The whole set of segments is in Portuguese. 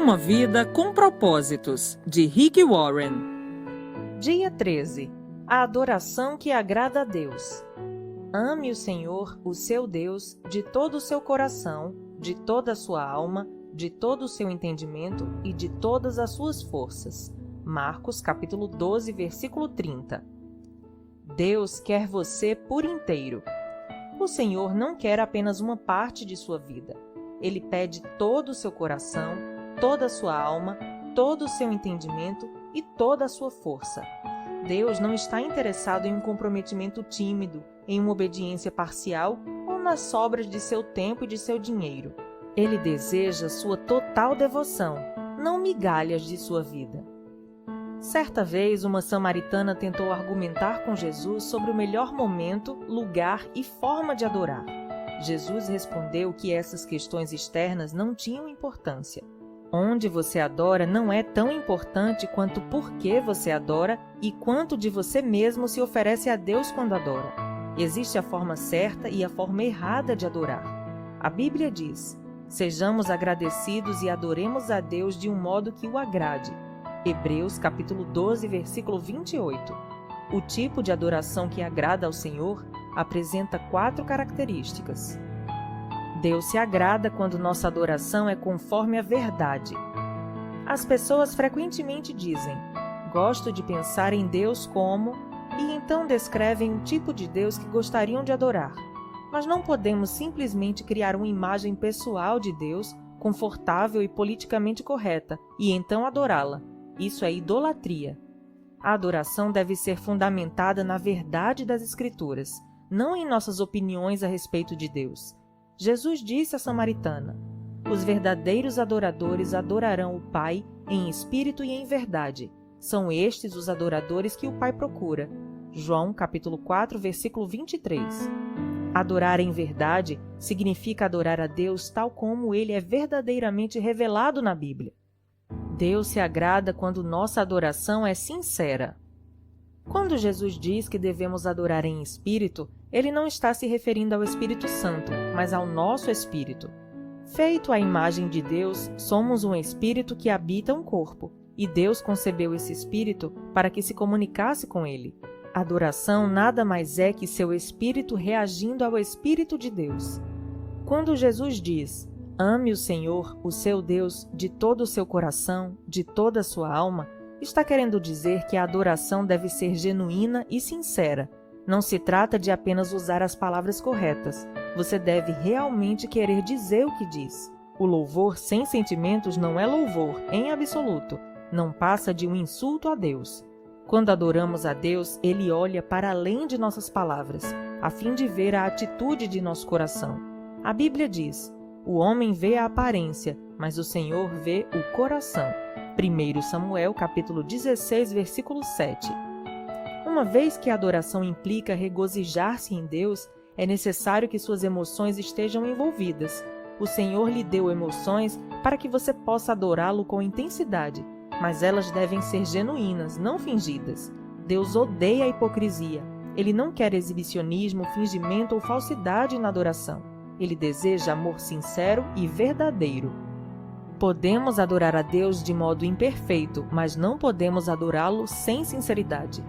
Uma vida com propósitos, de Rick Warren. Dia 13. A adoração que agrada a Deus. Ame o Senhor, o seu Deus, de todo o seu coração, de toda a sua alma, de todo o seu entendimento e de todas as suas forças. Marcos, capítulo 12, versículo 30. Deus quer você por inteiro. O Senhor não quer apenas uma parte de sua vida. Ele pede todo o seu coração, toda a sua alma, todo o seu entendimento e toda a sua força. Deus não está interessado em um comprometimento tímido, em uma obediência parcial ou nas sobras de seu tempo e de seu dinheiro. Ele deseja sua total devoção, não migalhas de sua vida. Certa vez, uma samaritana tentou argumentar com Jesus sobre o melhor momento, lugar e forma de adorar. Jesus respondeu que essas questões externas não tinham importância. Onde você adora não é tão importante quanto por que você adora e quanto de você mesmo se oferece a Deus quando adora. Existe a forma certa e a forma errada de adorar. A Bíblia diz: sejamos agradecidos e adoremos a Deus de um modo que o agrade. Hebreus capítulo 12, versículo 28. O tipo de adoração que agrada ao Senhor apresenta 4 características. Deus se agrada quando nossa adoração é conforme a verdade. As pessoas frequentemente dizem: gosto de pensar em Deus como... e então descrevem o tipo de Deus que gostariam de adorar. Mas não podemos simplesmente criar uma imagem pessoal de Deus, confortável e politicamente correta, e então adorá-la. Isso é idolatria. A adoração deve ser fundamentada na verdade das Escrituras, não em nossas opiniões a respeito de Deus. Jesus disse à samaritana: os verdadeiros adoradores adorarão o Pai em espírito e em verdade. São estes os adoradores que o Pai procura. João capítulo 4, versículo 23. Adorar em verdade significa adorar a Deus tal como Ele é verdadeiramente revelado na Bíblia. Deus se agrada quando nossa adoração é sincera. Quando Jesus diz que devemos adorar em espírito, Ele não está se referindo ao Espírito Santo, mas ao nosso espírito. Feito à imagem de Deus, somos um espírito que habita um corpo, e Deus concebeu esse espírito para que se comunicasse com ele. Adoração nada mais é que seu espírito reagindo ao Espírito de Deus. Quando Jesus diz: ame o Senhor, o seu Deus, de todo o seu coração, de toda a sua alma, está querendo dizer que a adoração deve ser genuína e sincera. Não se trata de apenas usar as palavras corretas. Você deve realmente querer dizer o que diz. O louvor sem sentimentos não é louvor, em absoluto. Não passa de um insulto a Deus. Quando adoramos a Deus, Ele olha para além de nossas palavras, a fim de ver a atitude de nosso coração. A Bíblia diz: o homem vê a aparência, mas o Senhor vê o coração. 1 Samuel, capítulo 16, versículo 7. Uma vez que a adoração implica regozijar-se em Deus, é necessário que suas emoções estejam envolvidas. O Senhor lhe deu emoções para que você possa adorá-lo com intensidade, mas elas devem ser genuínas, não fingidas. Deus odeia a hipocrisia. Ele não quer exibicionismo, fingimento ou falsidade na adoração. Ele deseja amor sincero e verdadeiro. Podemos adorar a Deus de modo imperfeito, mas não podemos adorá-lo sem sinceridade.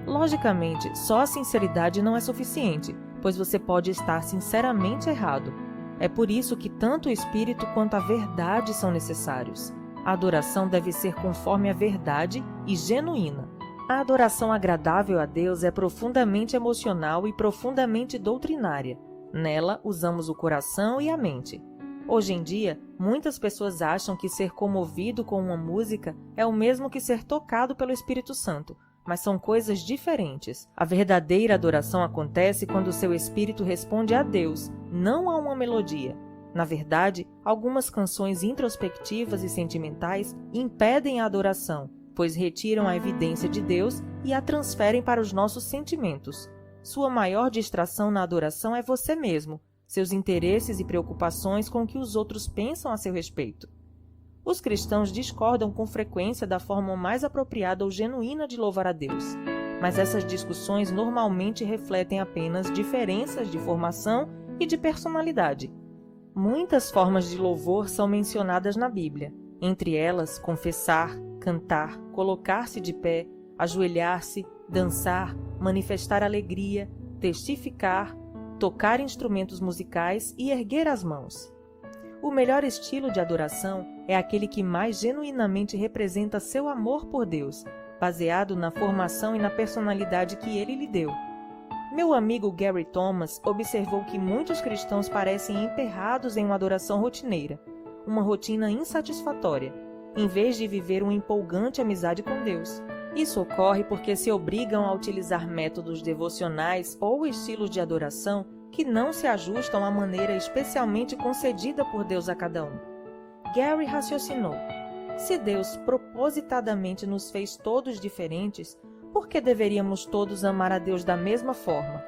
Logicamente, só a sinceridade não é suficiente, pois você pode estar sinceramente errado. É por isso que tanto o Espírito quanto a verdade são necessários. A adoração deve ser conforme a verdade e genuína. A adoração agradável a Deus é profundamente emocional e profundamente doutrinária. Nela, usamos o coração e a mente. Hoje em dia, muitas pessoas acham que ser comovido com uma música é o mesmo que ser tocado pelo Espírito Santo, mas são coisas diferentes. A verdadeira adoração acontece quando seu espírito responde a Deus, não a uma melodia. Na verdade, algumas canções introspectivas e sentimentais impedem a adoração, pois retiram a evidência de Deus e a transferem para os nossos sentimentos. Sua maior distração na adoração é você mesmo, seus interesses e preocupações com o que os outros pensam a seu respeito. Os cristãos discordam com frequência da forma mais apropriada ou genuína de louvar a Deus, mas essas discussões normalmente refletem apenas diferenças de formação e de personalidade. Muitas formas de louvor são mencionadas na Bíblia. Entre elas, confessar, cantar, colocar-se de pé, ajoelhar-se, dançar, manifestar alegria, testificar, tocar instrumentos musicais e erguer as mãos. O melhor estilo de adoração é aquele que mais genuinamente representa seu amor por Deus, baseado na formação e na personalidade que Ele lhe deu. Meu amigo Gary Thomas observou que muitos cristãos parecem emperrados em uma adoração rotineira, uma rotina insatisfatória, em vez de viver uma empolgante amizade com Deus. Isso ocorre porque se obrigam a utilizar métodos devocionais ou estilos de adoração que não se ajustam à maneira especialmente concedida por Deus a cada um. Gary raciocinou: se Deus propositadamente nos fez todos diferentes, por que deveríamos todos amar a Deus da mesma forma?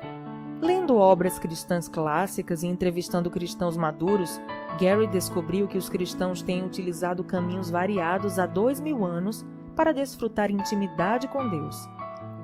Lendo obras cristãs clássicas e entrevistando cristãos maduros, Gary descobriu que os cristãos têm utilizado caminhos variados há 2000 anos para desfrutar intimidade com Deus.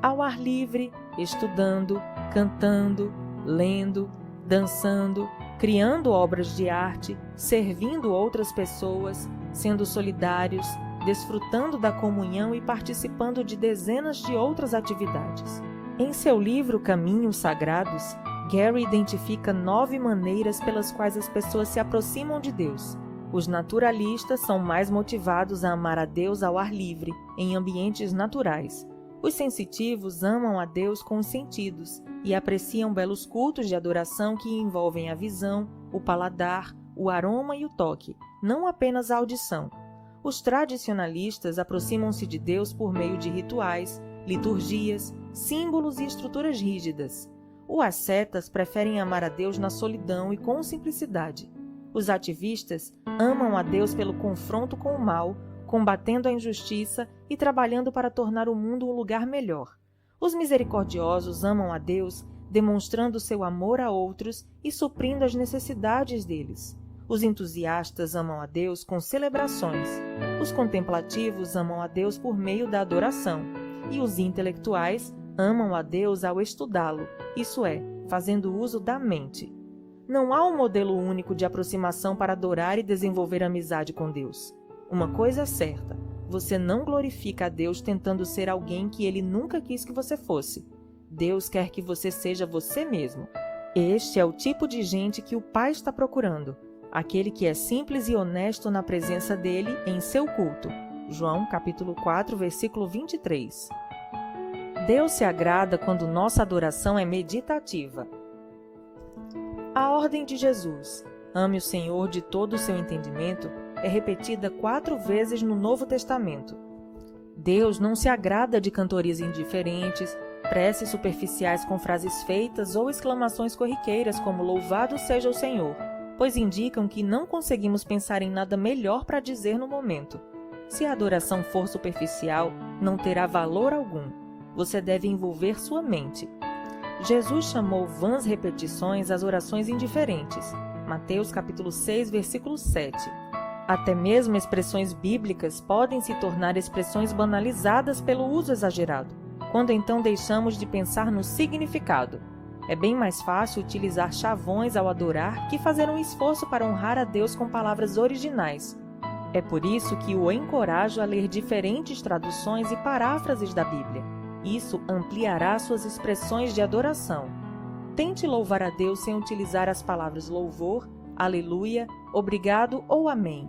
Ao ar livre, estudando, cantando, lendo, dançando, criando obras de arte, servindo outras pessoas, sendo solidários, desfrutando da comunhão e participando de dezenas de outras atividades. Em seu livro Caminhos Sagrados, Gary identifica 9 maneiras pelas quais as pessoas se aproximam de Deus. Os naturalistas são mais motivados a amar a Deus ao ar livre, em ambientes naturais. Os sensitivos amam a Deus com os sentidos e apreciam belos cultos de adoração que envolvem a visão, o paladar, o aroma e o toque, não apenas a audição. Os tradicionalistas aproximam-se de Deus por meio de rituais, liturgias, símbolos e estruturas rígidas. Os ascetas preferem amar a Deus na solidão e com simplicidade. Os ativistas amam a Deus pelo confronto com o mal, combatendo a injustiça e trabalhando para tornar o mundo um lugar melhor. Os misericordiosos amam a Deus, demonstrando seu amor a outros e suprindo as necessidades deles. Os entusiastas amam a Deus com celebrações. Os contemplativos amam a Deus por meio da adoração. E os intelectuais amam a Deus ao estudá-lo, isso é, fazendo uso da mente. Não há um modelo único de aproximação para adorar e desenvolver amizade com Deus. Uma coisa é certa, você não glorifica a Deus tentando ser alguém que Ele nunca quis que você fosse. Deus quer que você seja você mesmo. Este é o tipo de gente que o Pai está procurando, aquele que é simples e honesto na presença dele em seu culto. João capítulo 4, versículo 23. Deus se agrada quando nossa adoração é meditativa. A ordem de Jesus, ame o Senhor de todo o seu entendimento, é repetida 4 vezes no Novo Testamento. Deus não se agrada de cantorias indiferentes, preces superficiais com frases feitas ou exclamações corriqueiras como louvado seja o Senhor, pois indicam que não conseguimos pensar em nada melhor para dizer no momento. Se a adoração for superficial, não terá valor algum. Você deve envolver sua mente. Jesus chamou vãs repetições às orações indiferentes. Mateus capítulo 6, versículo 7. Até mesmo expressões bíblicas podem se tornar expressões banalizadas pelo uso exagerado, quando então deixamos de pensar no significado. É bem mais fácil utilizar chavões ao adorar que fazer um esforço para honrar a Deus com palavras originais. É por isso que o encorajo a ler diferentes traduções e paráfrases da Bíblia. Isso ampliará suas expressões de adoração. Tente louvar a Deus sem utilizar as palavras louvor, aleluia, obrigado ou amém.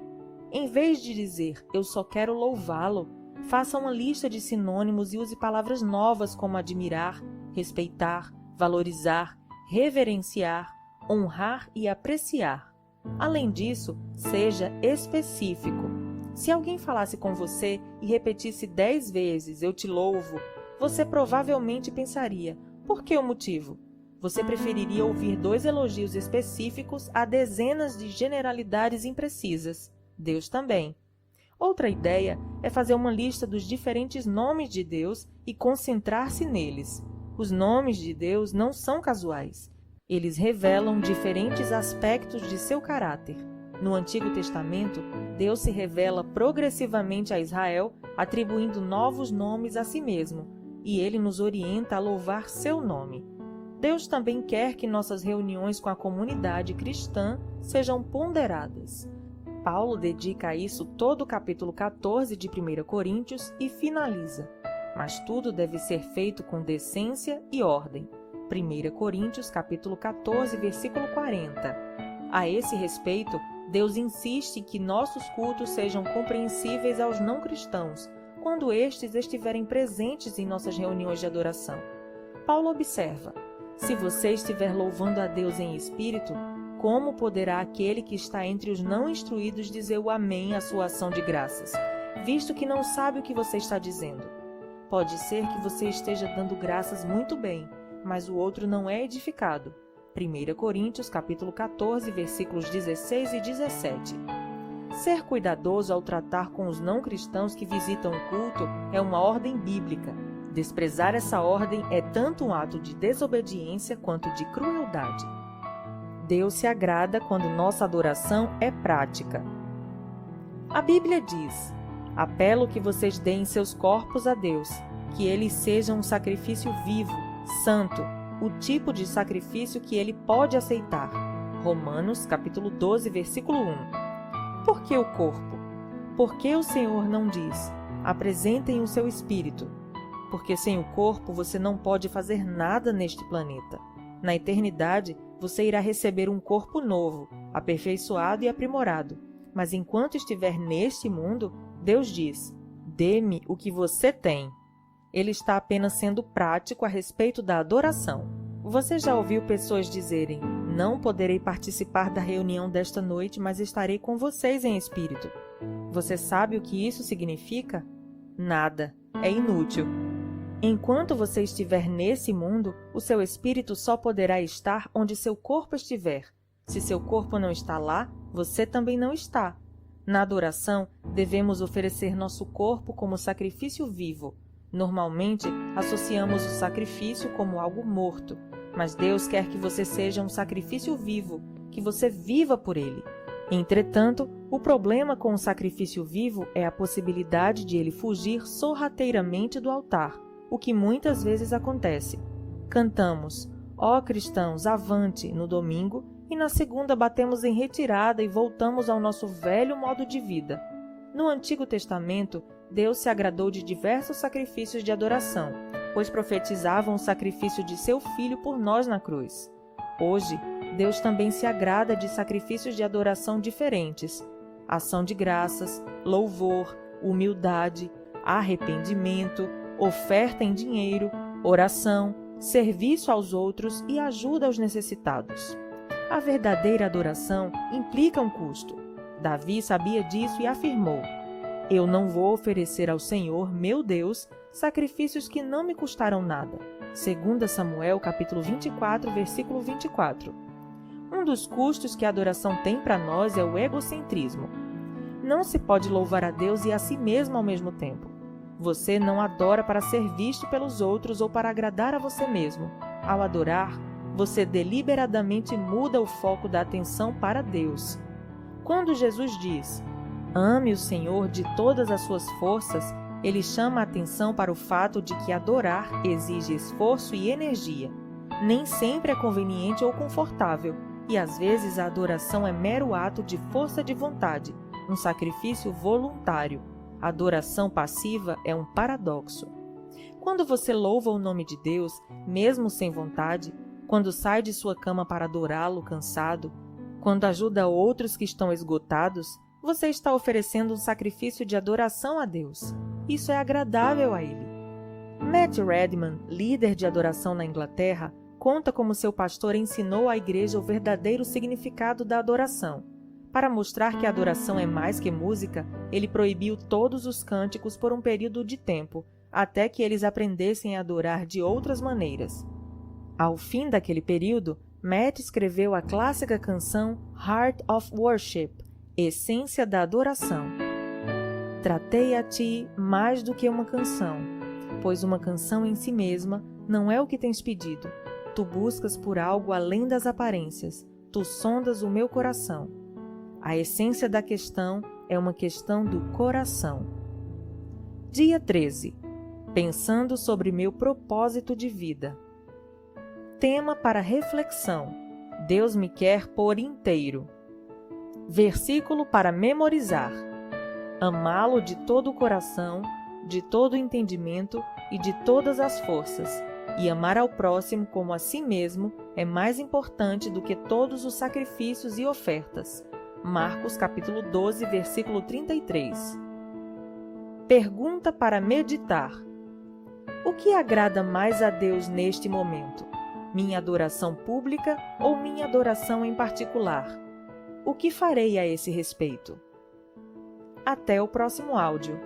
Em vez de dizer eu só quero louvá-lo, faça uma lista de sinônimos e use palavras novas como admirar, respeitar, valorizar, reverenciar, honrar e apreciar. Além disso, seja específico. Se alguém falasse com você e repetisse 10 vezes eu te louvo, você provavelmente pensaria, por que o motivo? Você preferiria ouvir 2 elogios específicos a dezenas de generalidades imprecisas. Deus também. Outra ideia é fazer uma lista dos diferentes nomes de Deus e concentrar-se neles. Os nomes de Deus não são casuais. Eles revelam diferentes aspectos de seu caráter. No Antigo Testamento, Deus se revela progressivamente a Israel, atribuindo novos nomes a si mesmo, e Ele nos orienta a louvar seu nome. Deus também quer que nossas reuniões com a comunidade cristã sejam ponderadas. Paulo dedica a isso todo o capítulo 14 de 1 Coríntios e finaliza: mas tudo deve ser feito com decência e ordem. 1 Coríntios capítulo 14, versículo 40. A esse respeito, Deus insiste que nossos cultos sejam compreensíveis aos não cristãos, quando estes estiverem presentes em nossas reuniões de adoração. Paulo observa: se você estiver louvando a Deus em espírito, como poderá aquele que está entre os não instruídos dizer o amém à sua ação de graças, visto que não sabe o que você está dizendo? Pode ser que você esteja dando graças muito bem, mas o outro não é edificado. 1 Coríntios capítulo 14, versículos 16 e 17. Ser cuidadoso ao tratar com os não cristãos que visitam o culto é uma ordem bíblica. Desprezar essa ordem é tanto um ato de desobediência quanto de crueldade. Deus se agrada quando nossa adoração é prática. A Bíblia diz: apelo que vocês deem seus corpos a Deus, que eles sejam um sacrifício vivo, santo, o tipo de sacrifício que ele pode aceitar. Romanos capítulo 12, versículo 1. Por que o corpo? Por que o Senhor não diz: apresentem o seu espírito? Porque sem o corpo você não pode fazer nada neste planeta. Na eternidade, você irá receber um corpo novo, aperfeiçoado e aprimorado. Mas enquanto estiver neste mundo, Deus diz: dê-me o que você tem. Ele está apenas sendo prático a respeito da adoração. Você já ouviu pessoas dizerem: não poderei participar da reunião desta noite, mas estarei com vocês em espírito. Você sabe o que isso significa? Nada. É inútil. Enquanto você estiver nesse mundo, o seu espírito só poderá estar onde seu corpo estiver. Se seu corpo não está lá, você também não está. Na adoração, devemos oferecer nosso corpo como sacrifício vivo. Normalmente, associamos o sacrifício como algo morto, mas Deus quer que você seja um sacrifício vivo, que você viva por Ele. Entretanto, o problema com o sacrifício vivo é a possibilidade de ele fugir sorrateiramente do altar, o que muitas vezes acontece. Cantamos: ó cristãos, avante, no domingo, e na segunda batemos em retirada e voltamos ao nosso velho modo de vida. No Antigo Testamento, Deus se agradou de diversos sacrifícios de adoração, pois profetizavam o sacrifício de seu Filho por nós na cruz. Hoje, Deus também se agrada de sacrifícios de adoração diferentes: ação de graças, louvor, humildade, arrependimento, oferta em dinheiro, oração, serviço aos outros e ajuda aos necessitados. A verdadeira adoração implica um custo. Davi sabia disso e afirmou: eu não vou oferecer ao Senhor, meu Deus, sacrifícios que não me custaram nada. 2 Samuel, capítulo 24, versículo 24. Um dos custos que a adoração tem para nós é o egocentrismo. Não se pode louvar a Deus e a si mesmo ao mesmo tempo. Você não adora para ser visto pelos outros ou para agradar a você mesmo. Ao adorar, você deliberadamente muda o foco da atenção para Deus. Quando Jesus diz: ame o Senhor de todas as suas forças, ele chama a atenção para o fato de que adorar exige esforço e energia. Nem sempre é conveniente ou confortável, e às vezes a adoração é mero ato de força de vontade, um sacrifício voluntário. A adoração passiva é um paradoxo. Quando você louva o nome de Deus, mesmo sem vontade, quando sai de sua cama para adorá-lo cansado, quando ajuda outros que estão esgotados, você está oferecendo um sacrifício de adoração a Deus. Isso é agradável a Ele. Matt Redman, líder de adoração na Inglaterra, conta como seu pastor ensinou à igreja o verdadeiro significado da adoração. Para mostrar que a adoração é mais que música, ele proibiu todos os cânticos por um período de tempo, até que eles aprendessem a adorar de outras maneiras. Ao fim daquele período, Matt escreveu a clássica canção Heart of Worship, Essência da Adoração. Tratei a ti mais do que uma canção, pois uma canção em si mesma não é o que tens pedido. Tu buscas por algo além das aparências, tu sondas o meu coração. A essência da questão é uma questão do coração. Dia 13. Pensando sobre meu propósito de vida. Tema para reflexão: Deus me quer por inteiro. Versículo para memorizar: amá-lo de todo o coração, de todo o entendimento e de todas as forças, e amar ao próximo como a si mesmo é mais importante do que todos os sacrifícios e ofertas. Marcos capítulo 12, versículo 33. Pergunta para meditar: o que agrada mais a Deus neste momento? Minha adoração pública ou minha adoração em particular? O que farei a esse respeito? Até o próximo áudio.